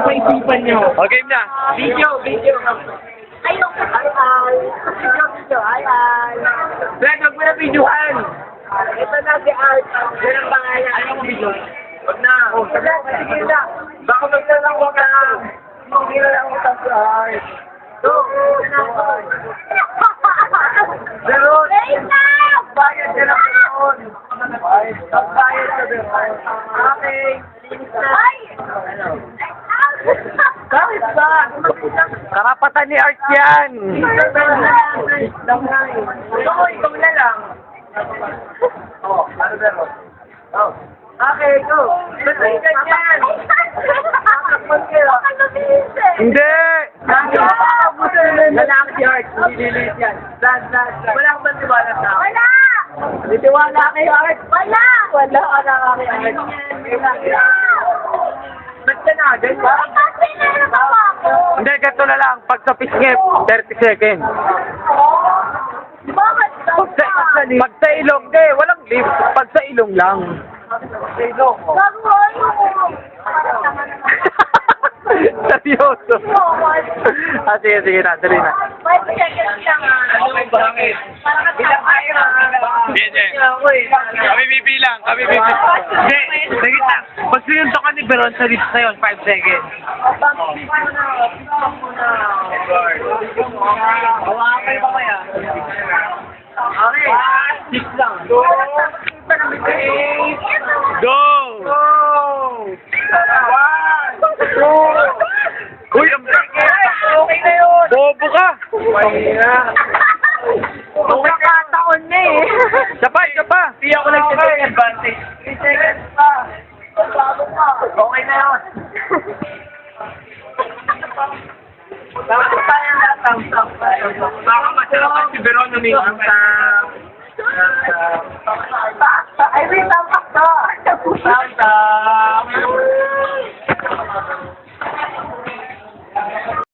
sa isipan nyo. Okay na. Video. Ayun, ay. Brad, huwag mo na videohan. Ito na si Art. Yan ang pangalan. Ayaw mo video. Huwag na. Sige na. Baka maglalangwa ka lang. Hindi na lang utang sa Art. Pero, bayad ka lang doon. Bayad ka doon. Okay. Ay! Bakit ba? Karapatan ni Art yan. Ikaw na lang. Oh, ano ba? Oh. Okay, go. Ba't may ganyan? Hindi. Lalaki si Art. Nililit yan. Wala akong matiwala sa akin. Wala! Nitiwala kay Art. Wala! Wala ka kay Art. Ba't ka na? Ganyan ba? Kasi meron ako. Hindi, ganito na lang. Pag sa pisngip, 30 seconds. Bakit Pag sa ilong, di, walang lift. Pag sa ilong lang. Ilong. Bago Seryoso. Sige na, dali na. 5 seconds lang. Ano ba? Ilang kayo? Hindi. Ako eh. Kami bibilang. Hindi, sige na. Pag sinuntok ka ni Beron sa lips na yun, 5 seconds. Hawakan kayo ba kaya? Okay. 6 lang. Go! Go! Uy, ang Okay na yun! bobo ka! Mahina. Nakakataon na eh. Isa pa! Hindi ako nag-take advantage. 3 seconds pa. Okay na yun. Tapos tayo na. Thumbs up. Baka masarapan si Veron na may thumbs up. Ay, wait, tampak to. Thumbs up.